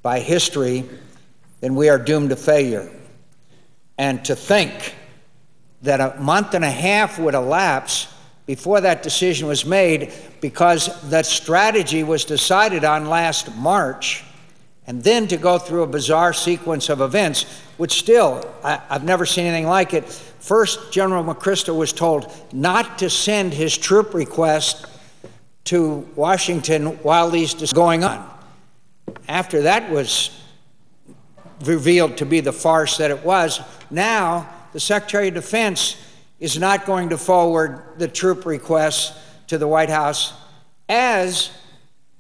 by history, then we are doomed to failure. And to think that a month and a half would elapse before that decision was made, because that strategy was decided on last March, and then to go through a bizarre sequence of events, which still, I've never seen anything like it. First, General McChrystal was told not to send his troop request to Washington while these were going on. After that was revealed to be the farce that it was, now the Secretary of Defense is not going to forward the troop requests to the White House as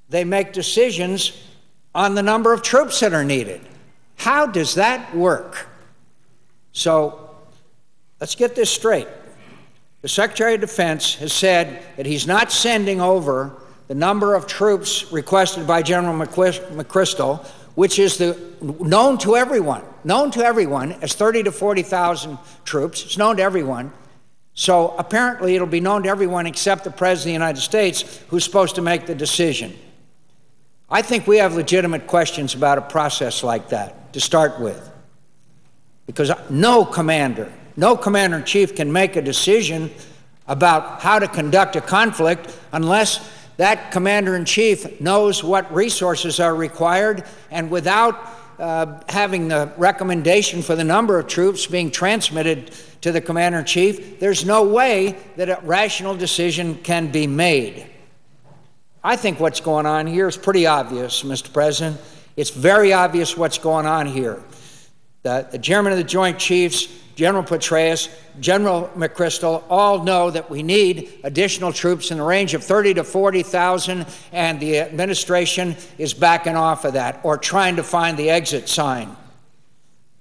they make decisions on the number of troops that are needed. How does that work? So let's get this straight. The Secretary of Defense has said that he's not sending over the number of troops requested by General McChrystal, which is known to everyone as 30 to 40,000 troops. It's known to everyone. So apparently it'll be known to everyone except the President of the United States, who's supposed to make the decision. I think we have legitimate questions about a process like that to start with, because no commander-in-chief can make a decision about how to conduct a conflict unless that commander-in-chief knows what resources are required, and without having the recommendation for the number of troops being transmitted to the commander-in-chief, there's no way that a rational decision can be made. I think what's going on here is pretty obvious, Mr. President. It's very obvious what's going on here. The Chairman of the Joint Chiefs, General Petraeus, General McChrystal, all know that we need additional troops in the range of 30 to 40,000, and the administration is backing off of that or trying to find the exit sign.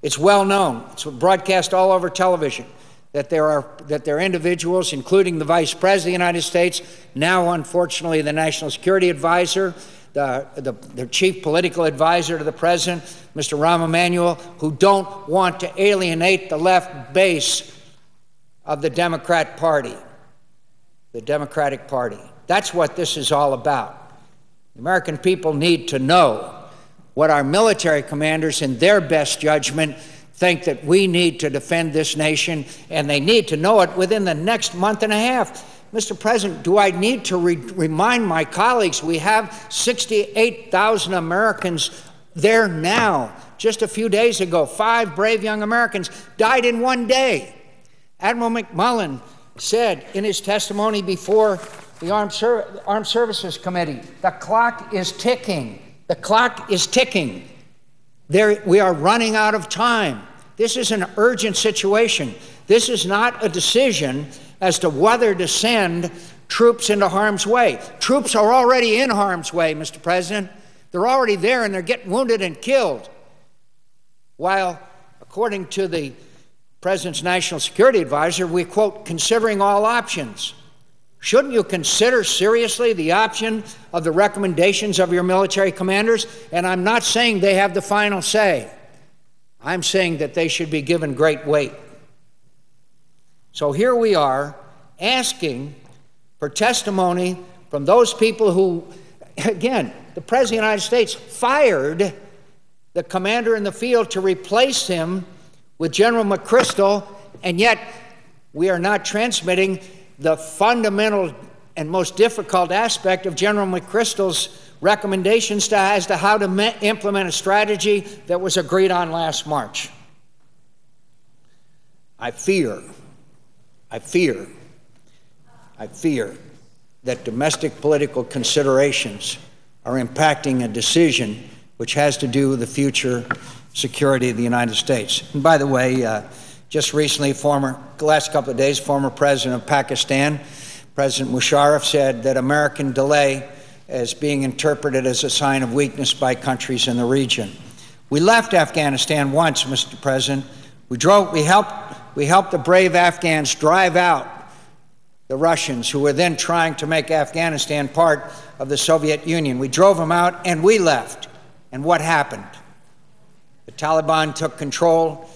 It's well known. It's broadcast all over television that there are individuals, including the Vice President of the United States, now unfortunately the National Security Advisor, the chief political advisor to the President, Mr. Rahm Emanuel, who don't want to alienate the left base of the Democrat Party, the Democratic Party. That's what this is all about. The American people need to know what our military commanders, in their best judgment, think that we need to defend this nation, and they need to know it within the next month and a half. Mr. President, do I need to remind my colleagues we have 68,000 Americans there now? Just a few days ago, 5 brave young Americans died in one day. Admiral McMullen said in his testimony before the Armed Services Committee, the clock is ticking. The clock is ticking. We are running out of time. This is an urgent situation. This is not a decision as to whether to send troops into harm's way. Troops are already in harm's way, Mr. President. They're already there, and they're getting wounded and killed. While, according to the President's National Security Advisor, we, quote, considering all options. Shouldn't you consider seriously the option of the recommendations of your military commanders? And I'm not saying they have the final say. I'm saying that they should be given great weight. So here we are asking for testimony from those people who, again, the President of the United States fired the commander in the field to replace him with General McChrystal, and yet we are not transmitting the fundamental and most difficult aspect of General McChrystal's recommendations as to how to implement a strategy that was agreed on last March. I fear that domestic political considerations are impacting a decision which has to do with the future security of the United States. And by the way, just recently, the last couple of days, former president of Pakistan, President Musharraf, said that American delay is being interpreted as a sign of weakness by countries in the region. We left Afghanistan once, Mr. President. We helped the brave Afghans drive out the Russians, who were then trying to make Afghanistan part of the Soviet Union. We drove them out, and we left. And what happened? The Taliban took control.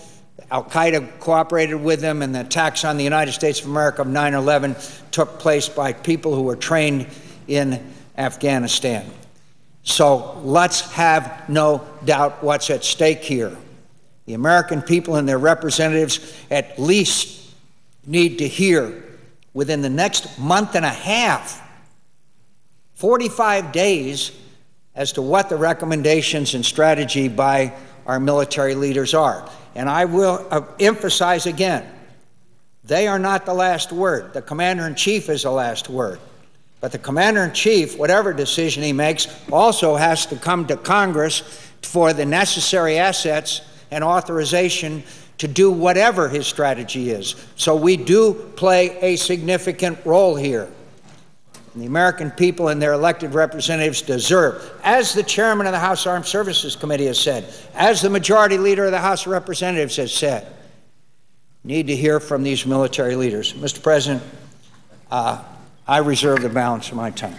Al-Qaeda cooperated with them, and the attacks on the United States of America of 9/11 took place by people who were trained in Afghanistan. So let's have no doubt what's at stake here. The American people and their representatives at least need to hear within the next month and a half, 45 days, as to what the recommendations and strategy by our military leaders are. And I will emphasize again, they are not the last word. The Commander-in-Chief is the last word. But the Commander-in-Chief, whatever decision he makes, also has to come to Congress for the necessary assets and authorization to do whatever his strategy is. So we do play a significant role here. And the American people and their elected representatives deserve, as the chairman of the House Armed Services Committee has said, as the majority leader of the House of Representatives has said, need to hear from these military leaders. Mr. President, I reserve the balance of my time.